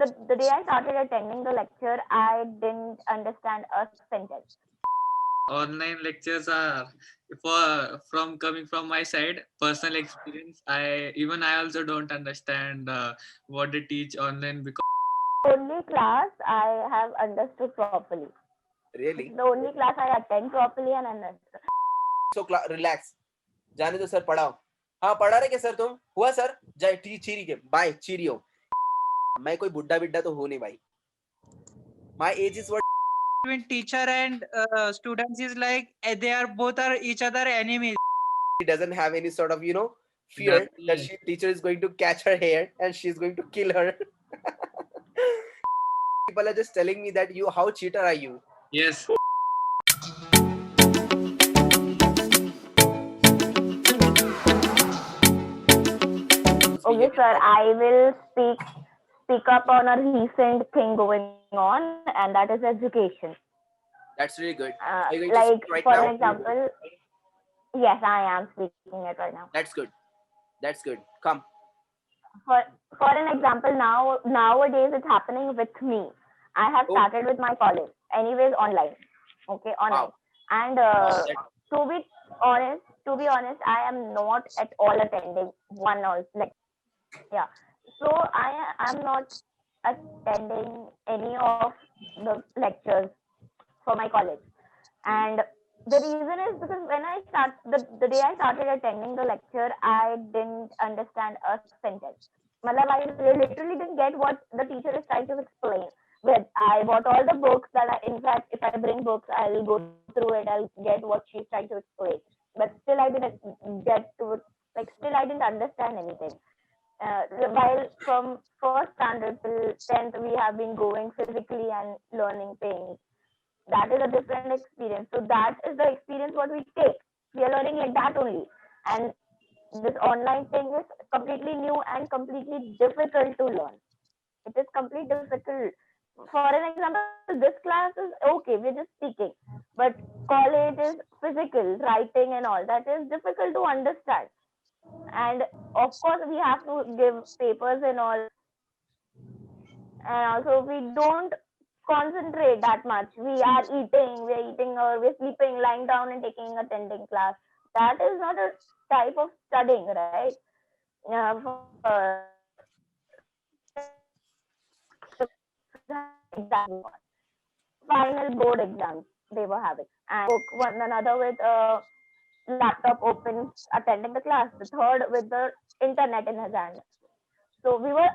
the day I started attending the lecture, I didn't understand a sentence. Online lectures are from coming from my side, personal experience. I also don't understand what they teach online because Only class I have understood properly. Really? The only class I attend properly and understood. So relax. जाने दो sir, पढ़ाओ. हाँ पढ़ा रहे क्या sir तुम? हुआ sir? जाए चीरी के बाय चीरियो. मैं कोई बुड्ढा बिड्ढा तो हूँ नहीं भाई. My age is what between teacher and students is like they are both are each other enemies. she doesn't have any sort of fear that Nothing. teacher is going to catch her hair and she's going to kill her. People are just telling me that how cheater are you? Yes. Okay, sir, I will speak up on a recent thing going on, and that is education. That's really good. Uh, Are you going to like speak right for now? an example, yes, I am speaking it right now. That's good. That's good. Come. For for an example, nowadays it's happening with me. I have Oh. started with my college, anyways online. Okay, online. Wow. And Wow. to be honest, I am not at all attending one or like yeah. So I am not attending any of the lectures for my college. And the reason is because when the day I started attending the lecture, I didn't understand a sentence. Matlab, I literally didn't get what the teacher is trying to explain. But I bought all the books in fact, if I bring books, I'll go through it, I'll get what she's trying to explain. But still, I didn't get to, still, I didn't understand anything. While from first standard till 10th, we have been going physically and learning things. That is a different experience. So that is the experience what we take. We are learning like that only. And this online thing is completely new and completely difficult to learn. It is completely difficult. For an example, this class is okay, we're just speaking. But college is physical, writing and all. That is difficult to understand. And of course, we have to give papers and all. And also, we don't concentrate that much. We are eating or we're sleeping, lying down and attending class. That is not a type of studying, right? Final board exams they were having, and one another with a laptop open, attending the class. The third with the internet in his hand. So we were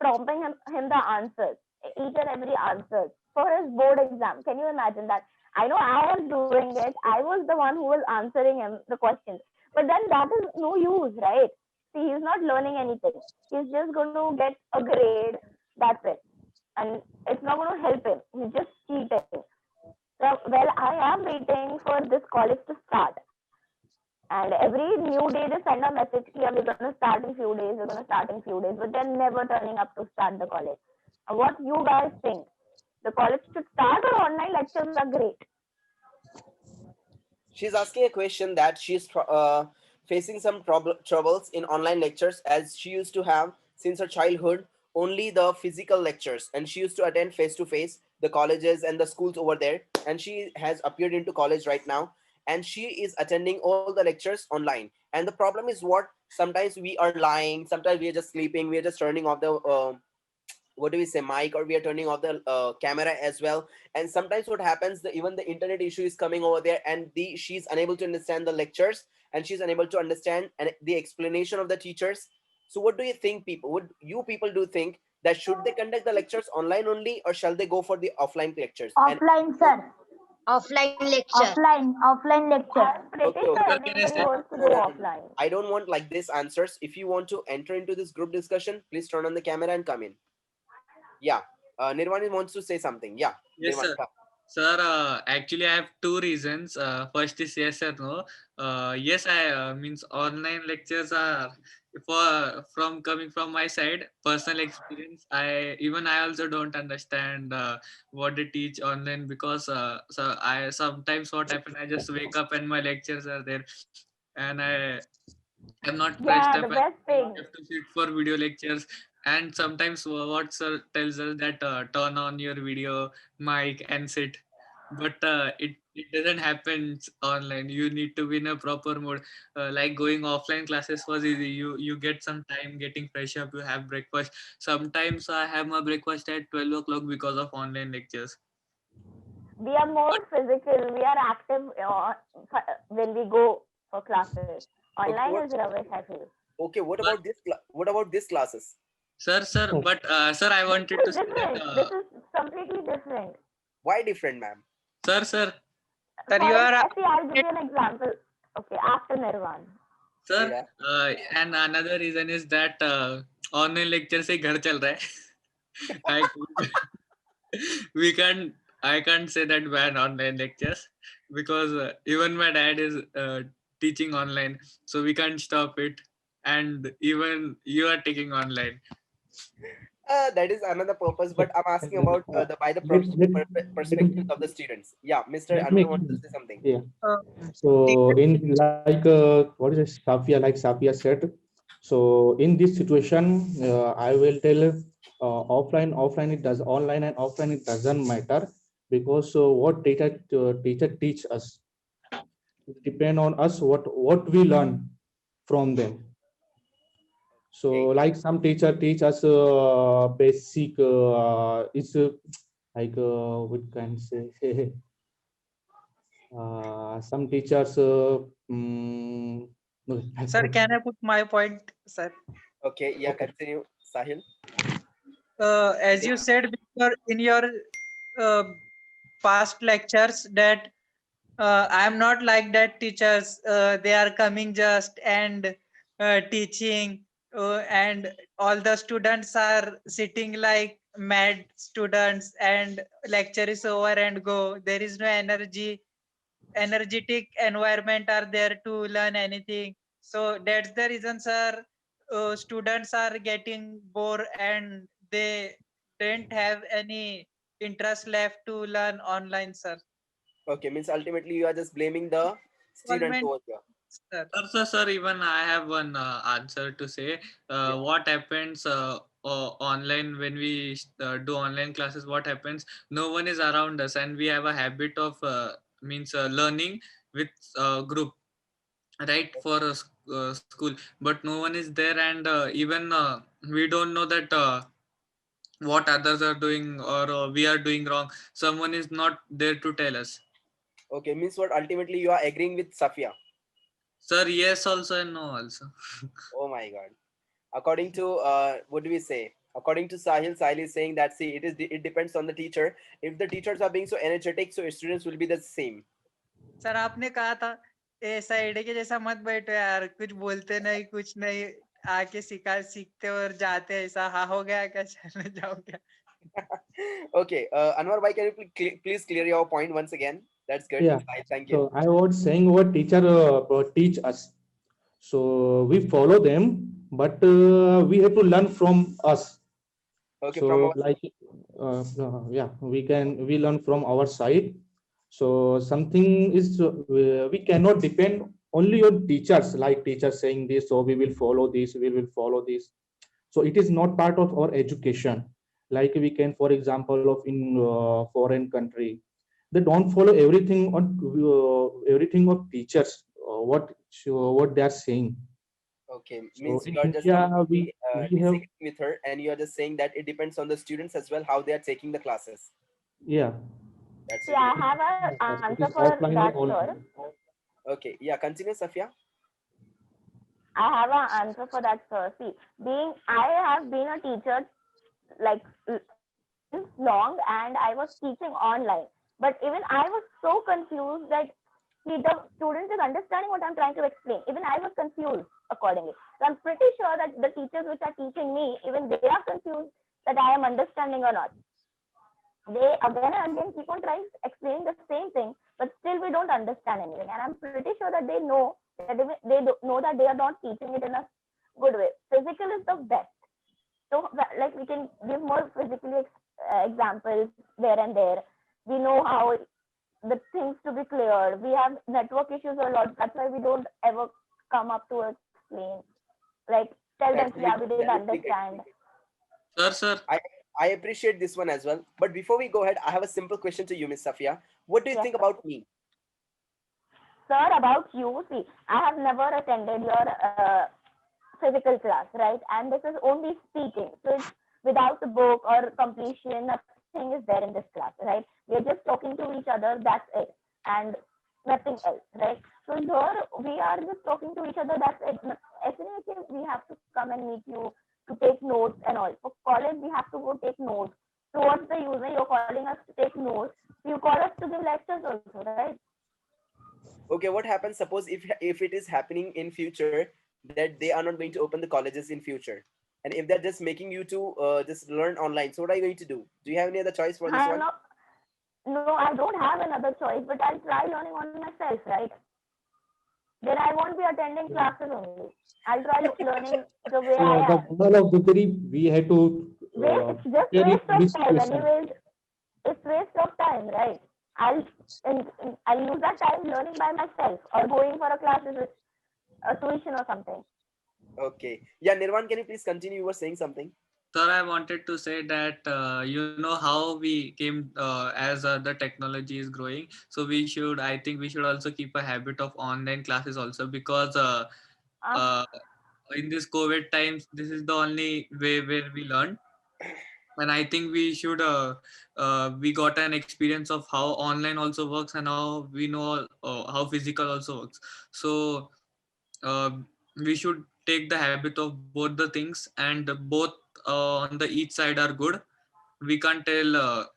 prompting him the answers, each and every answer for his board exam. Can you imagine that? I know I was doing it. I was the one who was answering him the questions. But then that is no use, right? See, he's not learning anything. He's just going to get a grade. That's it. And it's not going to help him. He's just cheating. So, well, I am waiting for this college to start. And every new day they send a message here, we're going to start in few days, we're going to start in few days, but they're never turning up to start the college. What you guys think? The college should start or online lectures are great? She's asking a question that she's facing some troubles in online lectures, as she used to have since her childhood only the physical lectures, and she used to attend face to face the colleges and the schools over there, and she has appeared into college right now, and she is attending all the lectures online. And the problem is what, sometimes we are lying, sometimes we are just sleeping, we are just turning off the what do we say, mic, or we are turning off the camera as well. And sometimes what happens, even the internet issue is coming over there, and she's unable to understand the lectures, and she's unable to understand the explanation of the teachers. So what do you think, people do think that should they conduct the lectures online only, or shall they go for the offline lectures? Offline, sir. Offline lecture. Offline lecture. I'm pretty Okay, sure okay. everybody wants to go offline. I don't want like this answers. If you want to enter into this group discussion, please turn on the camera and come in. Yeah. Nirvani wants to say something. Yeah. Yes, Nirvani, sir. Sir, actually, I have two reasons. First is yes or no. Yes, I means online lectures are from coming from my side, personal experience. I also don't understand what they teach online because so I sometimes what happen, I just wake up and my lectures are there, and I'm not pressed Yeah, up the and best I thing. have to sit for video lectures. And sometimes what sir tells us that turn on your video mic and sit, but it doesn't happen online. You need to be in a proper mode. Like going offline classes was easy. You get some time getting fresh up, you have breakfast. Sometimes I have my breakfast at 12 o'clock because of online lectures. We are more physical. We are active when we go for classes. Okay, Online is rubbish, I feel. what But about what about this classes? sir, Oh, but sir, I This wanted is to say that different. This is completely different. Why different, ma'am? sir, Sir, you For are see, I'll give you an example. Okay, after Nirvan. sir, Yeah. and another reason is that online lecture से घर चल रहा है. I we can't I can't say that ban online lectures because even my dad is teaching online, so we can't stop it. And even you are taking online. That is another purpose, but okay. I'm asking about the by the Let, let, let, perspective of the students. Yeah, Mr. let me Anwar wants to explain. say something. Yeah. uh, So in like what is it, Safia, like Safia said. So in this situation, I will tell offline it does, online and offline it doesn't matter, because what teacher teach us, it depend on us what we learn from them. So Okay. like some teacher teach us basic it's like what can say some teachers no, I sir, forgot. can I put my point, sir? Okay. Yeah. Okay. Continue, Sahil. As you said before in your uh, past lectures that I am not like that teachers. They are coming just and teaching, and all the students are sitting like mad students, and lecture is over and go. There is no energetic environment are there to learn anything. So that's the reason, sir. Students are getting bored and they don't have any interest left to learn online, sir. Okay. Means ultimately you are just blaming the students Involvement, over here. sir. Sir, even I have one answer to say. Yeah. What happens online when we do online classes? What happens? No one is around us, and we have a habit of means learning with group, right, for school. But no one is there, and even we don't know that what others are doing, or we are doing wrong. Someone is not there to tell us. Okay. Means what? Ultimately you are agreeing with Safia. Sir, yes also and no also. Oh my God. According to what do we say? According to Sahil is saying that see it depends on the teacher. If the teachers are being so energetic, so students will be the same. Sir आपने कहा था ए side के जैसा मत बैठो यार, कुछ बोलते नहीं कुछ नहीं, आके सीखते और जाते, ऐसा हाँ हो गया क्या, चले जाओ क्या? Okay, Anwar bhai, can you please clear your point once again? That's good. Yeah. Thank you. So I was saying what teacher teach us, so we follow them, but we have to learn from us. Okay, from So our like yeah, we learn from our side. So something is we cannot depend only on teachers, like teachers saying this, so we will follow this, we will follow this. So it is not part of our education. Like we can, for example, of in foreign country, they don't follow everything of teachers, what they are saying. okay So means in you are just India, completely we have, disagreeing with her, and you are just saying that it depends on the students as well how they are taking the classes. yeah, That's See, really I good. have an yes, answer it is for offline that, or sir. online. Okay, yeah, continue, Safia. I have an answer for that, sir. See, I have been a teacher like since long, and I was teaching online. But even I was so confused that the student is understanding what I'm trying to explain. Even I was confused accordingly. So I'm pretty sure that the teachers which are teaching me, even they are confused that I am understanding or not. They again and again keep on trying explaining the same thing, but still we don't understand anything. And I'm pretty sure that they know that know that they are not teaching it in a good way. Physical is the best. So like we can give more physically examples there and there. We know how the things to be cleared. We have network issues a lot. That's why we don't ever come up to explain. Like tell them, That's really yeah, we good. didn't That is really great. understand. Sir. I appreciate this one as well. But before we go ahead, I have a simple question to you, Miss Safia. What do you Yes, think sir. about me? Sir, about you, see, I have never attended your physical class, right? And this is only speaking. So it's without the book or completion, nothing is there in this class, right? We are just talking to each other, that's it. And nothing else, right? So here we are just talking to each other, that's it. Actually, we have to come and meet you to take notes and all. For college, we have to go take notes. So what's the use? You're calling us to take notes. You call us to give lectures also, right? Okay, what happens? Suppose if it is happening in future that they are not going to open the colleges in future, and if they're just making you to just learn online, so what are you going to do? Do you have any other choice for this I am one? not. No, I don't have another choice, but I'll try learning on myself, right? Then I won't be attending classes only. I'll try learning the way So I the am. moral of the story, we had to It's just share it waste of this time. situation. Anyways, it's waste of time, right? I'll I'll use that time learning by myself or going for a classes with a tuition or something. Okay. Yeah, Nirvan, can you please continue? You were saying something. Sir, I wanted to say that you know how we came as the technology is growing. So I think we should also keep a habit of online classes also, because Uh, uh, in this COVID times, this is the only way where we learn. And I think we got an experience of how online also works, and how we know how physical also works. So uh, we should take the habit of both the things, and both on the each side are good. We can't tell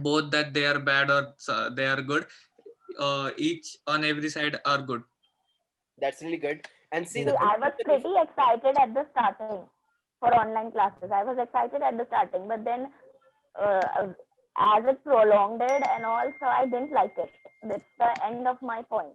both that they are bad or they are good. Each on every side are good. That's really good. And see, the See, I was conclusion is pretty excited at the starting for online classes. I was excited at the starting, but then as it prolonged it and all, so I didn't like it. That's the end of my point.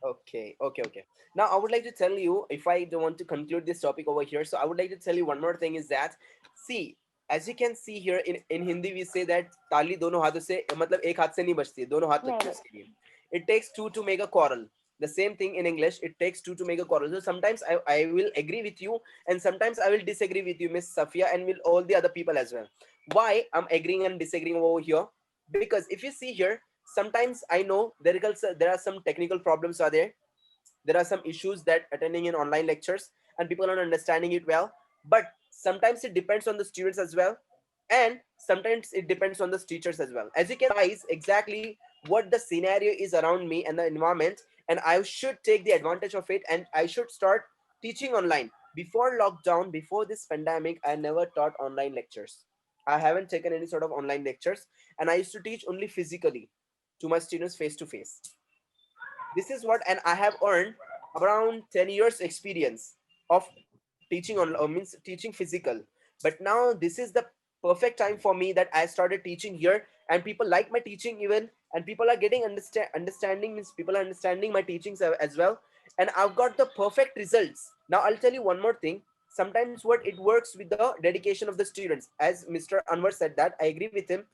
okay, okay, okay. Now, I would like to tell you, if I don't want to conclude this topic over here, so I would like to tell you one more thing is that, see, as you can see here in Hindi, we say that ताली दोनों हाथों से मतलब एक हाथ से नहीं बजती, दोनों हाथ लगते हैं नहीं उसके लिए. It takes two to make a quarrel. The same thing in English, it takes two to make a quarrel. So sometimes I will agree with you, and sometimes I will disagree with you, Miss Safia, and with all the other people as well. Why I'm agreeing and disagreeing over here? Because if you see here, sometimes I know there are some technical problems are there are some issues that attending in online lectures and people are not understanding it well, but sometimes it depends on the students as well, and sometimes it depends on the teachers as well. As you can realize exactly what the scenario is around me and the environment, and I should take the advantage of it, and I should start teaching online. Before lockdown, before this pandemic, I never taught online lectures. I haven't taken any sort of online lectures, and I used to teach only physically to my students face to face. This is what, and I have earned around 10 years experience of teaching on means teaching physical. But now this is the perfect time for me that I started teaching here, and people like my teaching even, and people are getting understanding, means people are understanding my teachings as well, and I've got the perfect results. Now I'll tell you one more thing. Sometimes what it works with the dedication of the students, as Mr. Anwar said, that I agree with him.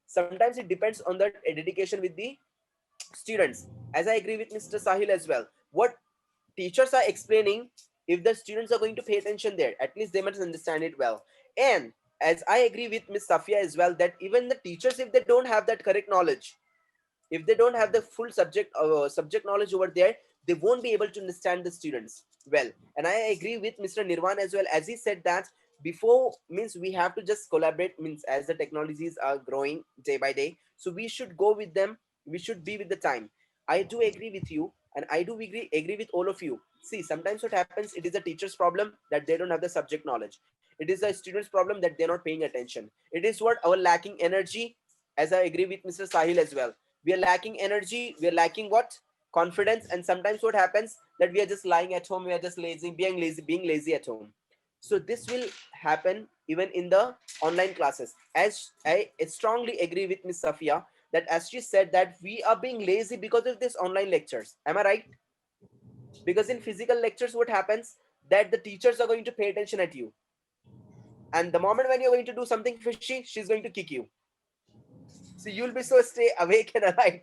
Sometimes it depends on the dedication with the students, as I agree with Mr. Sahil as well. What teachers are explaining, if the students are going to pay attention there, at least they must understand it well. And as I agree with Miss Safia as well, that even the teachers, if they don't have that correct knowledge, if they don't have the full subject knowledge over there, they won't be able to understand the students well. And I agree with Mr. Nirvan as well, as he said that before, means we have to just collaborate, means as the technologies are growing day by day, so we should go with them, we should be with the time. I do agree with you, and I do agree with all of you. See, sometimes what happens, it is the teacher's problem that they don't have the subject knowledge. It is the student's problem that they're not paying attention. It is what our lacking energy, as I agree with Mr. Sahil as well. We are lacking energy, we are lacking what? Confidence. And sometimes what happens, that we are just lying at home, we are just being lazy at home. So this will happen even in the online classes. As I strongly agree with Miss Safia, that as she said that we are being lazy because of this online lectures. Am I right? Because in physical lectures, what happens, that the teachers are going to pay attention at you, and the moment when you're going to do something fishy, she's going to kick you. So you'll be so stay awake and alive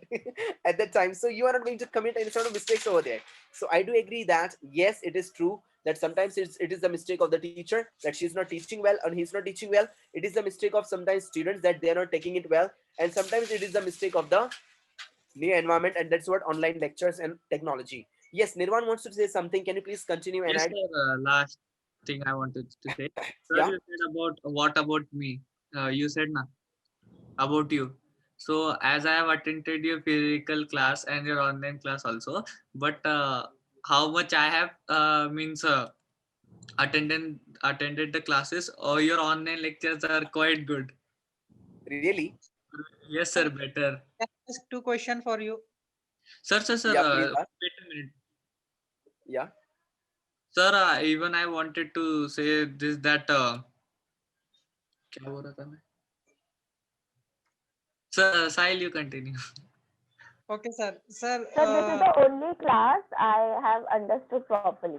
at that time. So you are not going to commit any sort of mistakes over there. So I do agree that yes, it is true. that sometimes it is the mistake of the teacher that she's not teaching well and he's not teaching well. It is the mistake of sometimes students that they are not taking it well, and sometimes it is the mistake of the new environment, and that's what online lectures and technology. Yes, Nirvan wants to say something. Can you please continue and Yes, add? sir. Last thing I wanted to say. Sir, Yeah. you said about what about me? You said na about you. So as I have attended your physical class and your online class also, but how much I have means attended the classes or your online lectures are quite good. Really? Yes, sir. Better. Can I ask two questions for you? Sir. Yeah, please ask. Wait a minute. Yeah. Sir, even I wanted to say this that क्या बोल रहा था मैं? Sir, Sahil, you continue. Okay, sir. Sir, So this is the only class I have understood properly.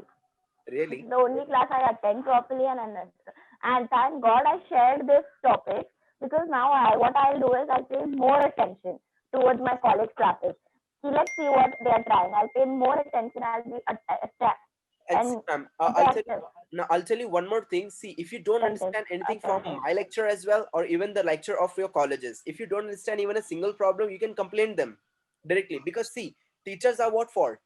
This Really? is the only class I attend properly and understand. And thank God I shared this topic, because now what I'll do is I'll pay more attention towards my college classes. See, let's see what they are trying. I'll pay more attention. I'll be And and Sam, attentive. I'll tell you one more thing. See, if you don't understand anything from my lecture as well, or even the lecture of your colleges, if you don't understand even a single problem, you can complain them directly. Because see, teachers are what for?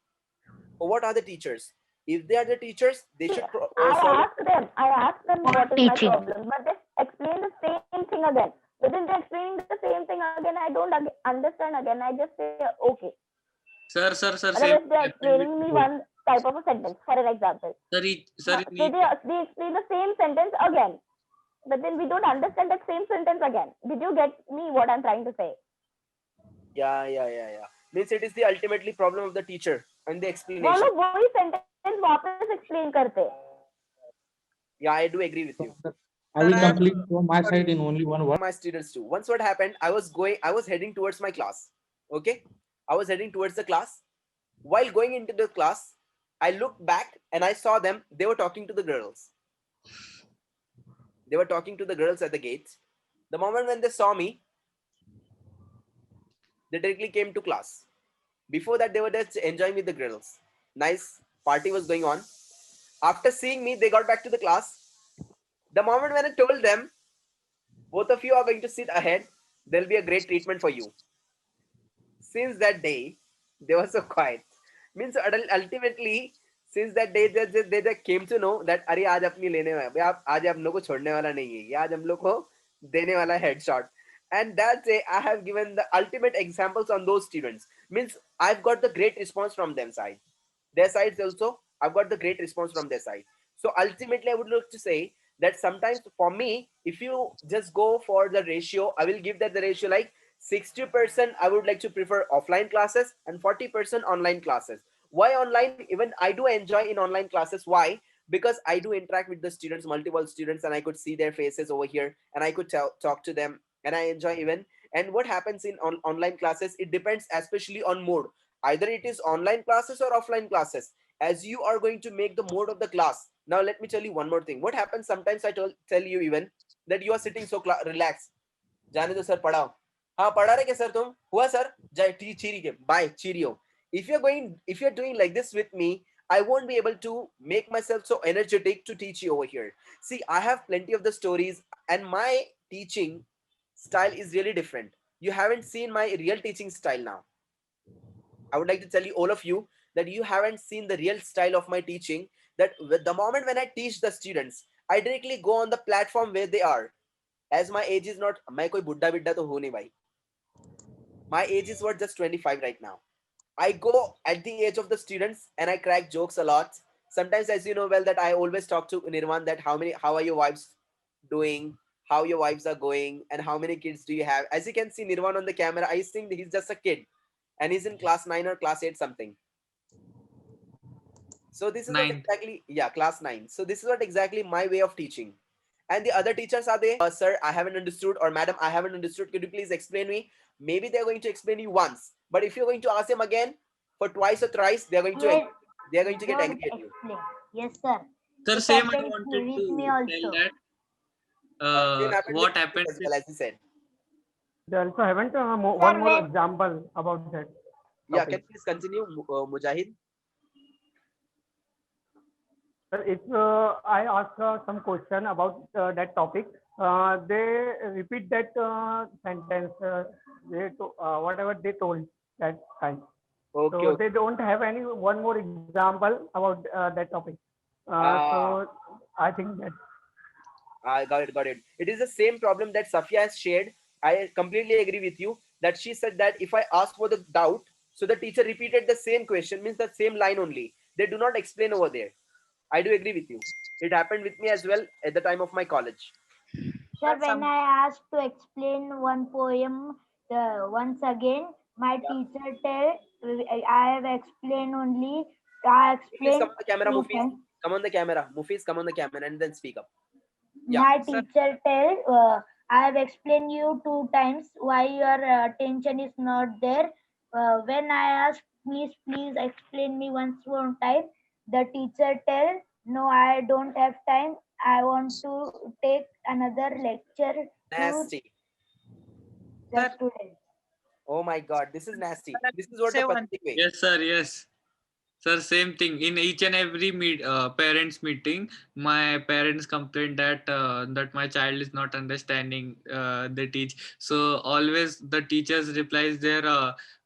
Or what are the teachers? If they are the teachers, they should solve it. I asked them For what is my teaching. problem, but they explain the same thing again. Within they explaining the same thing again, I don't understand again. I just say okay. Sir, same Otherwise, they're happened with explaining me me. one type of a sentence. For an example, Sir, sir, so they explain the same sentence again, but then we don't understand that same sentence again. Did you get me what I'm trying to say? Yeah. Means it is the ultimately problem of the teacher and the वो explanation. लोग वही sentence वापस explain करते. Yeah, I do agree with you. I will Sir, I have complete from my side in only one word. My students too. Once what happened, I was heading towards my class. Okay, I was heading towards the class. While going into the class, I looked back and I saw them. They were talking to the girls. They were talking to the girls at the gates. The moment when they saw me, they directly came to class. Before that, they were just enjoying with the girls. Nice party was going on. After seeing me, they got back to the class. The moment when I told them, both of you are going to sit ahead, there'll be a great treatment for you. Since that day, they were so quiet. Means ultimately, since that day, they came to know that अरे आज अपनी लेने वाला है, आज हम लोग को छोड़ने वाला नहीं है, ये आज हम लोग को देने वाला है headshot. And that day, I have given the ultimate examples on those students. Means I've got the great response from them side. Their sides also, I've got the great response from their side. So ultimately, I would like to say that sometimes for me, if you just go for the ratio, I will give that the ratio like 60% I would like to prefer offline classes and 40% online classes. Why online? Even I do enjoy in online classes. Why? Because I do interact with the students, multiple students, and I could see their faces over here and I could talk to them, and I enjoy even. And what happens in online classes, it depends especially on mode. Either it is online classes or offline classes, as you are going to make the mode of the class. Now let me tell you one more thing. What happens sometimes, I tell you even that you are sitting so relaxed. जाने दो sir, पढ़ाओ. हाँ पढ़ा रहे क्या sir तुम? हुआ sir? जाए चीरी के bye cheerio. If you're doing like this with me, I won't be able to make myself so energetic to teach you over here. See, I have plenty of the stories, and my teaching style is really different. You haven't seen my real teaching style now. I would like to tell you, all of you, that you haven't seen the real style of my teaching. That the moment when I teach the students, I directly go on the platform where they are. As my age is not, मैं कोई बुड्ढा बिड्ढा तो हूँ नहीं भाई. My age is what, just 25 right now. I go at the age of the students and I crack jokes a lot. Sometimes, as you know well, that I always talk to Nirvan that how are your wives doing, how your wives are going, and how many kids do you have. As you can see Nirvan on the camera, I think he's just a kid and he's in class 9 or class 8 something. So this is what 9. exactly, yeah, class 9. So this is what exactly my way of teaching. And the other teachers are there, sir, I haven't understood, or madam, I haven't understood. Could you please explain me? Maybe they're going to explain you once, but if you're going to ask them again for twice or thrice, they're going to get angry at you. Explain. Yes, sir. Sir, It same I happened wanted with me to also. tell Same that happened what with me happened as well, as you said. They also haven't one Sir, more wait. example about that. Yeah, topic. can you please continue, Mujahid? Sir, if I ask some question about that topic, they repeat that sentence, whatever they told that time. Okay, So okay. they don't have any one more example about that topic. Ah, So I think that. I got it, got it. It is the same problem that Safia has shared. I completely agree with you that she said that if I ask for the doubt, so the teacher repeated the same question, means the same line only. They do not explain over there. I do agree with you. It happened with me as well at the time of my college. Sir, Sir, when I asked to explain one poem once again, my Yeah. teacher tell I have explained only. I Mufis, come explained on the camera, two Mufis. times. Come on the camera. Mufis, come on the camera and then speak up. Yeah. My sir, teacher tell I have explained you two times why your attention is not there. When I ask, please explain me once more time. The teacher tell, no, I don't have time. I want to take another lecture to Nasty. the sir, students. Oh my god, this is nasty. sir, This is what the say one. pathetic way. Yes, sir. Yes. Sir, same thing. In each and every parents meeting, my parents complain that that my child is not understanding. They teach. So always the teachers replies there.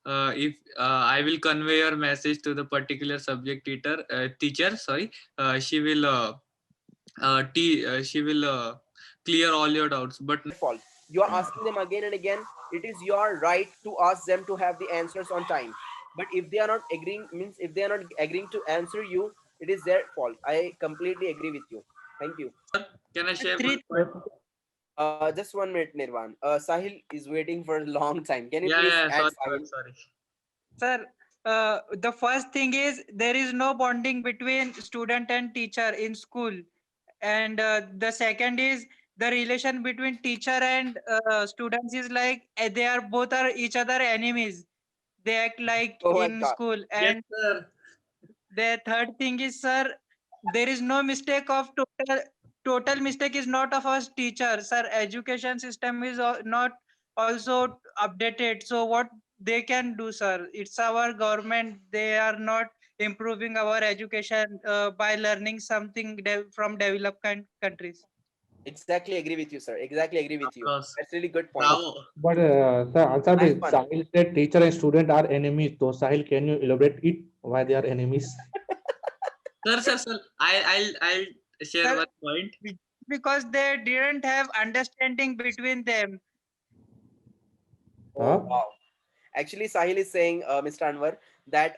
If I will convey your message to the particular subject teacher, sorry, she will she will clear all your doubts. But Fault. You are asking them again and again. It is your right to ask them to have the answers on time. But if they are not agreeing, means if they are not agreeing to answer you, it is their fault. I completely agree with you. Thank you. can I share one Three, Yes, point? Just 1 minute, Nirvan. Sahil is waiting for a long time. Can you Yeah, please yeah. add Sorry, sorry, Sahil? sorry. sir. The first thing is there is no bonding between student and teacher in school, and the second is the relation between teacher and students is like they are both are each other enemies. They act like Oh my in god. school. Yes, And sir. the third thing is, sir, there is no mistake of total mistake is not of us teacher, sir. Education system is not also updated. So what they can do, sir? It's our government. They are not improving our education by learning something from developed countries. Exactly agree with you, sir. Exactly agree Of with you. course. That's really good point. Bravo. But sir, Ansar, Nice one. Sahil said teacher and student are enemies. So Sahil, can you elaborate it why they are enemies? Sir. I'll share Sir, one point. because they didn't have understanding between them. Oh Huh? wow. Actually, Sahil is saying, Mr. Anwar, that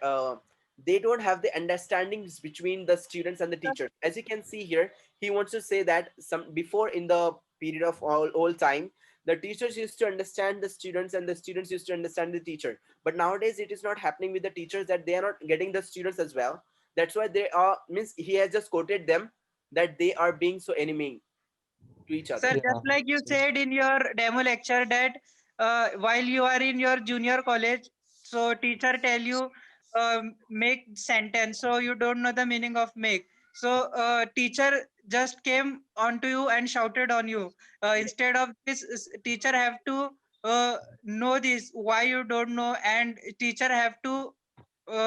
they don't have the understandings between the students and the teachers. As you can see here, he wants to say that some before in the period of all time, the teachers used to understand the students and the students used to understand the teacher. But nowadays, it is not happening with the teachers that they are not getting the students as well. That's why they are means he has just quoted them that they are being so enemy to each Sir, other. Yeah. just like you said in your demo lecture that while you are in your junior college, so teacher tell you make sentence, so you don't know the meaning of make. So teacher just came onto you and shouted on you. Instead of this, teacher have to know this why you don't know, and teacher have to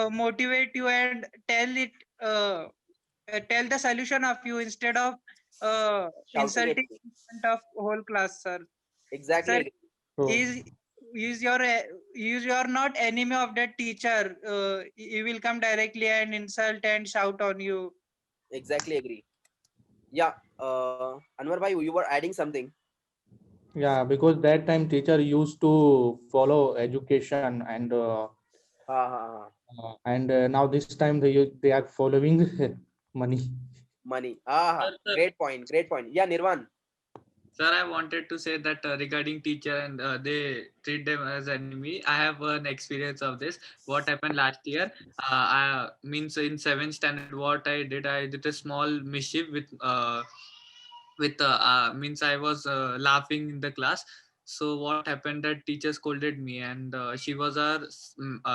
motivate you and uh, tell the solution of you instead of Shouting at insulting me. in front of whole class, sir. Exactly Sir, agree. So is is your is your not enemy of that teacher. He will come directly and insult and shout on you. Exactly agree. Yeah, Anwar bhai, you were adding something. yeah, because that time teacher used to follow education Ha ha ha. and now this time they are following money. Money. Ah, ha. Sir, Great point. Great point. Yeah, Nirvan. Sir, I wanted to say that regarding teacher and they treat them as enemy. I have an experience of this. What happened last year? I means in seventh standard, what I did a small mischief with means I was laughing in the class. So what happened that teacher scolded me, and she was our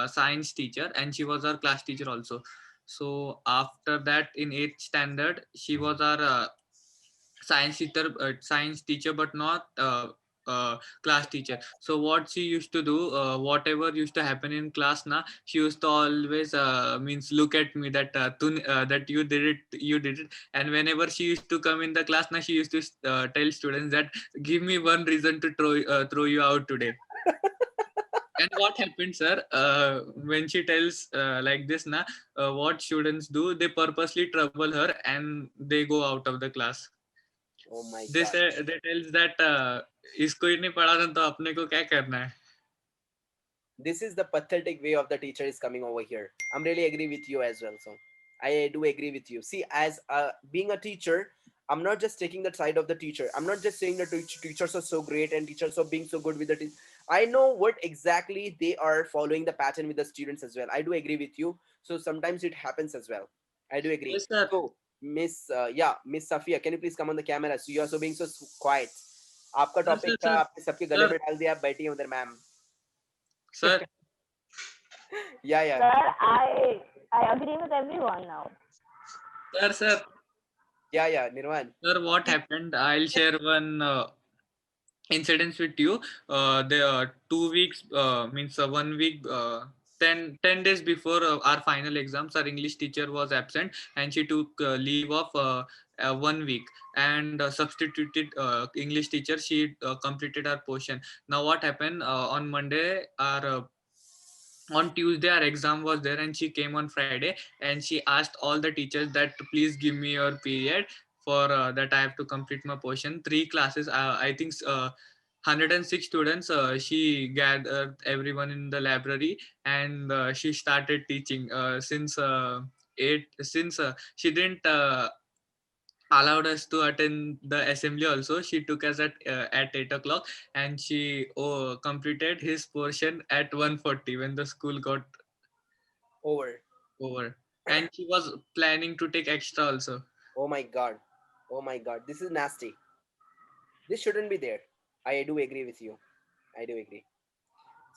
science teacher, and she was our class teacher also. So after that, in eighth standard, she was our science teacher, but not class teacher. So what she used to do, whatever used to happen in class na, she used to always means look at me that that you did it. And whenever she used to come in the class na, she used to tell students that give me one reason to throw you out today. And what happened, sir, when she tells like this na, what students do, they purposely trouble her and they go out of the class. Oh my They God. say, they tells that इसको ही नहीं पढ़ाना तो अपने को क्या करना है. This is the pathetic way of the teacher is coming over here. I'm really agree with you as well. So I do agree with you. See, as being a teacher, I'm not just taking the side of the teacher. I'm not just saying that teachers are so great and teachers are being so good with the teachers. I know what exactly they are following the pattern with the students as well. I do agree with you. So sometimes it happens as well. I do agree. Yes, sir. So Miss Miss Safia, can you please come on the camera? So you are so being so quiet. आपका topic था, आपने सबके गले में डाल दिया, आप बैठी हैं उधर ma'am. Sir, Yeah. Sir, I agree with everyone now. sir, Yeah, Nirvan. sir, what happened? I'll share one incidents with you. The 2 weeks means 1 week. 10 days before our final exams, our English teacher was absent and she took leave of 1 week and substituted English teacher. She completed our portion. Now what happened on Monday, our on Tuesday our exam was there and she came on Friday and she asked all the teachers that please give me your period for that I have to complete my portion. 3 classes, I think 106 students, she gathered everyone in the library and she started teaching since 8 since she didn't allowed us to attend the assembly also. She took us at 8 o'clock and she completed his portion at 1:40 when the school got over. And she was planning to take extra also. Oh my God. This is nasty. This shouldn't be there. I do agree with you. I do agree.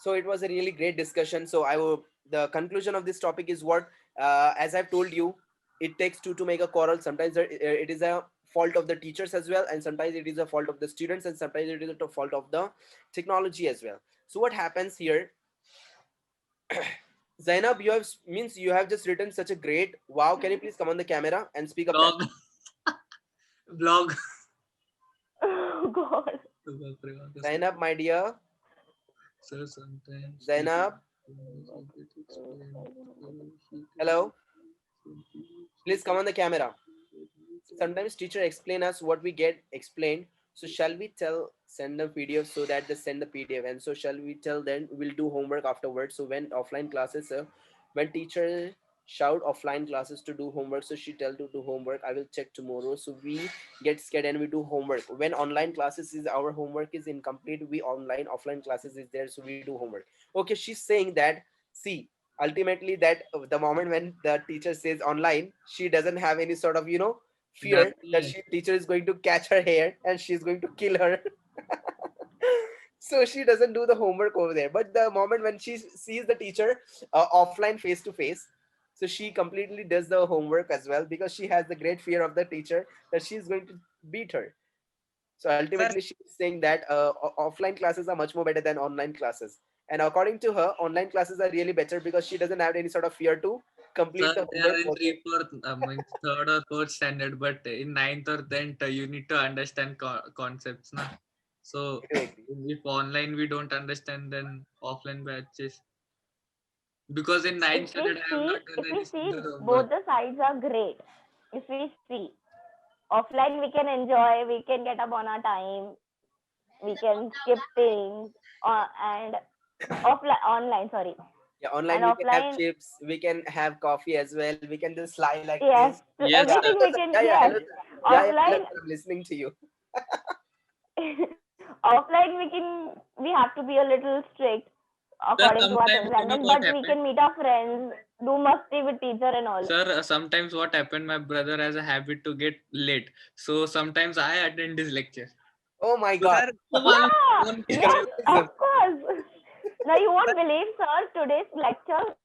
So it was a really great discussion. So the conclusion of this topic is what, as I've told you, it takes two to make a quarrel. Sometimes it is a fault of the teachers as well, and sometimes it is a fault of the students, and sometimes it is a fault of the technology as well. So what happens here? Zainab, you have just written such a great wow. Can you please come on the camera and speak up? Blog. Blog. Oh God. Zainab, my dear. Sir, sometimes. Zainab. Hello. Please come on the camera. Sometimes teacher explain us what we get explained. So shall we send a PDF so that they send the PDF, and so shall we tell them we'll do homework afterwards. So when offline classes, when teacher shout offline classes to do homework, so she tell to do homework, I will check tomorrow. So we get scared and we do homework. When online classes is our homework is incomplete, we offline classes is there, so we do homework. Okay, she's saying that, see, ultimately that the moment when the teacher says online, she doesn't have any sort of fear that teacher is going to catch her hair and she's going to kill her. So she doesn't do the homework over there. But the moment when she sees the teacher offline face to face, so she completely does the homework as well, because she has the great fear of the teacher that she's going to beat her. So ultimately she's saying that offline classes are much more better than online classes. And according to her, online classes are really better because she doesn't have any sort of fear to complete the They are homework. in third or fourth standard, but in ninth or 10th, you need to understand concepts. Na? So if online we don't understand, then offline batches. Because in ninth standard, I have not done any single homework. Both the sides are great. If we see offline, we can enjoy, we can get up on our time, we can skip things, and online, sorry. Yeah, online And we can have offline, chips, we can have coffee as well, we can just lie like yes, this. Yes, sir. everything we can. Yeah, Yes, hello, sir. Yeah, hello, offline. sir, I'm listening to you. Offline, we have to be a little strict according to our sometimes you know standard, what but we happened? can meet our friends, do musty with teacher and all. Sir, sometimes what happened, my brother has a habit to get late. So sometimes I attend his lecture. Oh my God. Sir, Yeah, yes, Communism. of course. Now you won't believe, sir, today's lecture,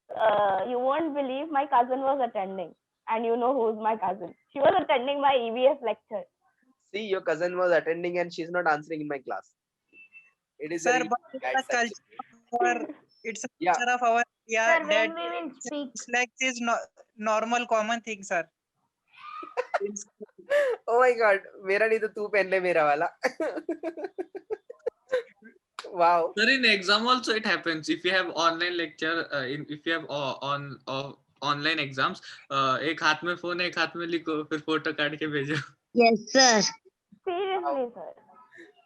you won't believe my cousin was attending. And you know who's my cousin. She was attending my EVS lecture. See, your cousin was attending and she's not answering in my class. It is Sir, very but it's bad a subject. it's a Yeah. culture of our India Sir, that when we will speak, dyslexia is normal common thing, sir. In school. Oh my God. मेरा नहीं तो तू पहन ले मेरा वाला. Wow. Sir, in exam also it happens. If you have online lecture, if you have online exams, एक हाथ में phone एक हाथ में लिखो फिर photo काट के भेजो. Yes, sir. Seriously, sir.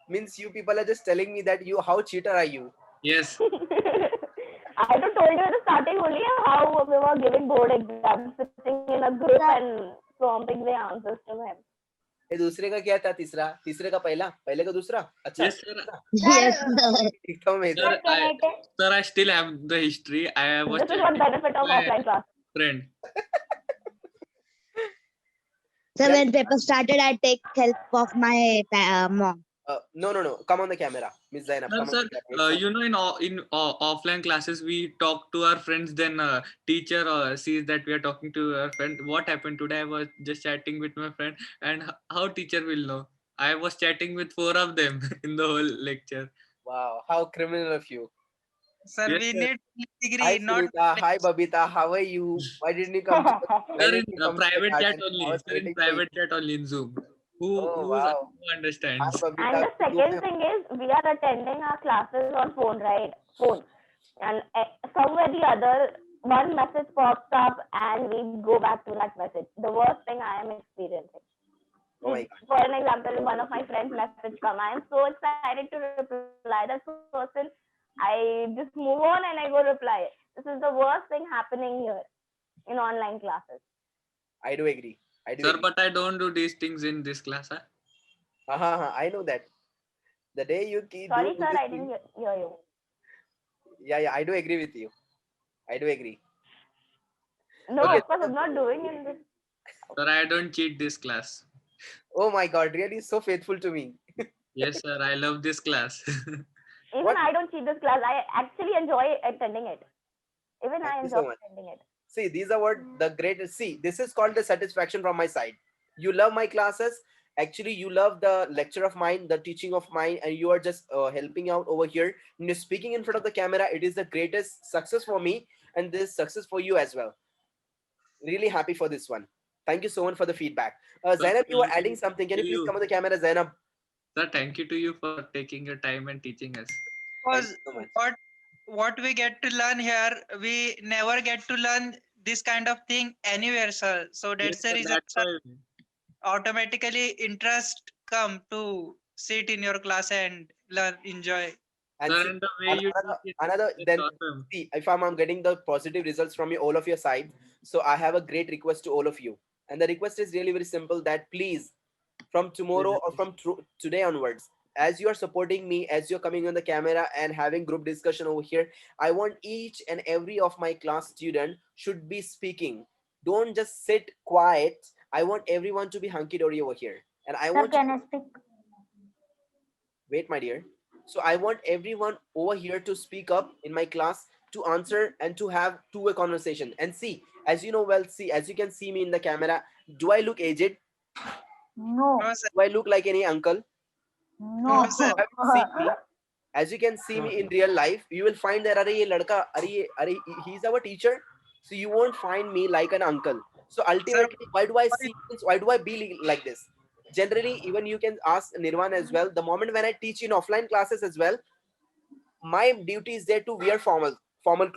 Means you people are just telling me that how cheater are you? Yes. I told you in the starting only how we were giving board exams, sitting in a group and prompting the answers to him. ये दूसरे का क्या था तीसरे का पहले का दूसरा अच्छा Yes, sir. Yes, sir. एकदम में Sir, can I tell? Sir, I still have the history. I was This is what benefit of my offline class. friend. So when paper started, I take help of my mom. no come on the camera, Miss Zainab. Sir, Come sir, on the camera. you know, offline classes, we talk to our friends. Then teacher sees that we are talking to our friend. What happened today? I was just chatting with my friend, and how teacher will know? I was chatting with 4 of them in the whole lecture. Wow, how criminal of you. Sir, Yes, we sir. need Hi degree, not Sunita, hi Babita, how are you? Why didn't you come to Sir, in private chat garden? I only. was Sir, in waiting for you. private chat only in Zoom. Oh wow. Who Hi understands? Babita. And the second thing is we are attending our classes on phone, right? Phone. And somewhere the other, one message pops up and we go back to that message. The worst thing I am experiencing. Oh my God. For an example, one of my friends message come. I am so excited to reply that person. I just move on and I go reply. This is the worst thing happening here in online classes. I do agree. I do Sir, agree. but I don't do these things in this class. Huh? I know that. The day you Sorry, do sir, this I thing, didn't hear you. yeah, I do agree with you. I do agree. No, Okay. of course, I'm not doing in this. Sir, I don't cheat this class. Oh my God, really so faithful to me. Yes, sir, I love this class. Even What? I don't cheat this class. I actually enjoy attending it. Even Thank I you enjoy so much. attending it. See, these are what the greatest. See, this is called the satisfaction from my side. You love my classes. Actually, you love the lecture of mine, the teaching of mine, and you are just helping out over here. When you're speaking in front of the camera, it is the greatest success for me, and this success for you as well. Really happy for this one. Thank you so much for the feedback. Zainab, you were thank adding you something. Can to you please you. come on the camera, Zainab? Sir, thank you to you for taking your time and teaching us. Thank because you so much. what we get to learn here, we never get to learn this kind of thing anywhere, sir. So that's Yes, the sir, reason, that's sir, why. automatically interest come to sit in your class and learn, enjoy. And Sir, see, and the way you another, teach it, another it's then awesome. see if I'm getting the positive results from you, all of your side. So I have a great request to all of you, and the request is really very simple. That please, from tomorrow or from today onwards, as you are supporting me, as you're coming on the camera and having group discussion over here, I want each and every of my class student should be speaking. Don't just sit quiet. I want everyone to be hunky dory over here, and I Sir, want can I speak? wait, my dear. So I want everyone over here to speak up in my class, to answer and to have two-way conversation. And see, as you know well, see, as you can see me in the camera, do I look aged? No, No, sir. Do I look like any uncle? no. No, sir. You haven't seen me. As you can see me in real life, you will find that "Arey, ye ladka, he's our teacher." So you won't find me like an uncle. So ultimately, why do I see? Why do I be like this? Generally, even you can ask Nirvan as well. The moment when I teach in offline classes as well, my duty is there to wear formal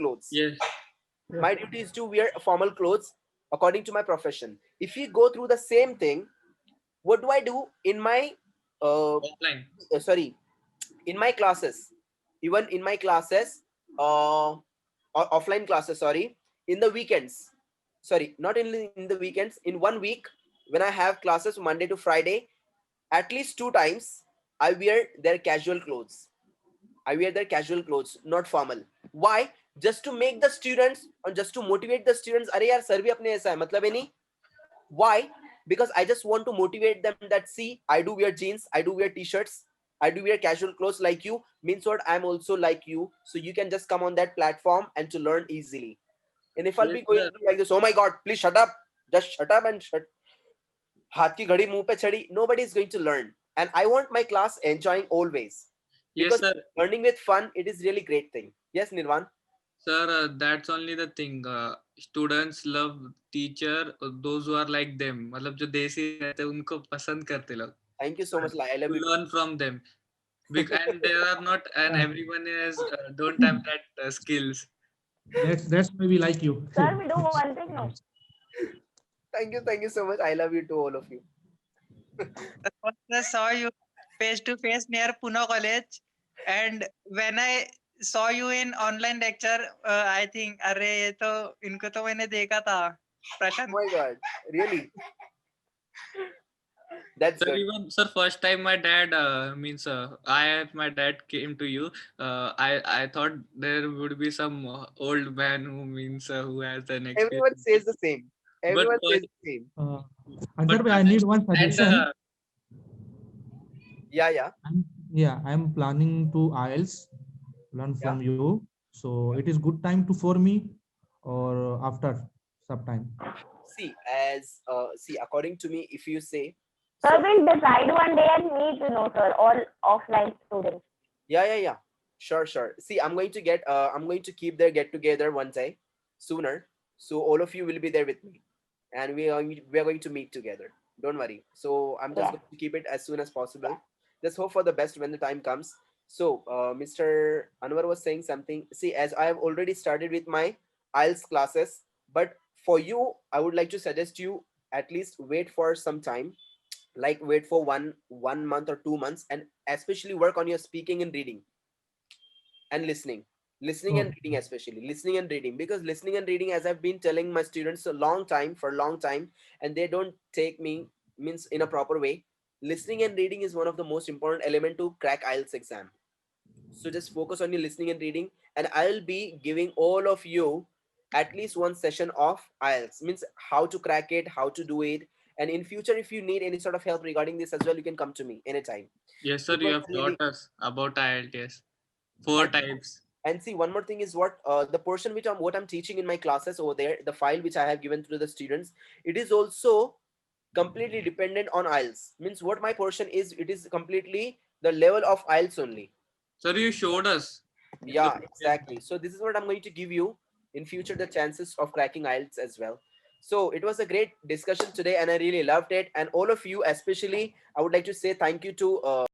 clothes. Yes, My duty is to wear formal clothes according to my profession. If you go through the same thing, what do I do in my offline. sorry, in my classes, even in my classes, offline classes, sorry, in the weekends, sorry, not in the weekends, in 1 week, when I have classes Monday to Friday, at least 2 times I wear their casual clothes. I wear their casual clothes, not formal. Why? Just to make the students, or just to motivate the students. अरे यार sir भी अपने ऐसा है, मतलब है नहीं. Why? Because I just want to motivate them that see, I do wear jeans, I do wear t-shirts, I do wear casual clothes like you. Means what? I'm also like you. So you can just come on that platform and to learn easily. And if I'll Yes, be going sir. like this, oh my God, please shut up. Just shut up and shut. हाथ की घड़ी मुंह पे चढ़ी. Nobody is going to learn. And I want my class enjoying always. Yes, Because sir. learning with fun, it is really great thing. Yes, Nirvan. Sir, that's only the thing. Students love teacher, those who are like them. मतलब जो देसी रहते हैं उनको पसंद करते लोग. Thank you so much. I love To you. learn from them. And there are not, and everyone is don't have that skills. That's why we like you. Sir, we do one thing now. Thank you so much. I love you to all of you. I saw you face to face near Pune College, and when I saw you in online lecture, I think, अरे ये तो इनको तो मैंने देखा था, Oh Prashant. my God, really? That's Sir, good. even sir, first time my dad my dad came to you. I thought there would be some old man who has an Everyone experience. says the same. But Everyone says first, the same. Ansar bhai, I need one and suggestion. Yeah. I'm planning to IELTS learn Yeah. from you. So it is good time to for me or after some time. See, according to me, if you say, Sir, we'll decide one day and meet, sir, all offline students. yeah. Sure. See, I'm going to keep their get together one day sooner. So all of you will be there with me, and we are going to meet together. Don't worry. So I'm just Yeah. going to keep it as soon as possible. Just hope for the best when the time comes. So Mr. Anwar was saying something. See, as I have already started with my IELTS classes, but for you, I would like to suggest you at least wait for some time, like wait for one month or 2 months, and especially work on your speaking and reading and listening and reading, especially listening and reading, because listening and reading, as I've been telling my students for a long time, and they don't take me means in a proper way. Listening and reading is one of the most important element to crack IELTS exam. So just focus on your listening and reading, and I'll be giving all of you at least one session of IELTS, means how to crack it, how to do it. And in future, if you need any sort of help regarding this as well, you can come to me anytime. yes, sir, you Because have really, taught us about IELTS. 4 and, types. and see, one more thing is what the portion which I'm teaching in my classes over there, the file which I have given to the students, it is also completely dependent on IELTS. Means what my portion is, it is completely the level of IELTS only. Sir, you showed us. Yeah, exactly. So this is what I'm going to give you in future, the chances of cracking IELTS as well. So it was a great discussion today, and I really loved it. And all of you, especially, I would like to say thank you to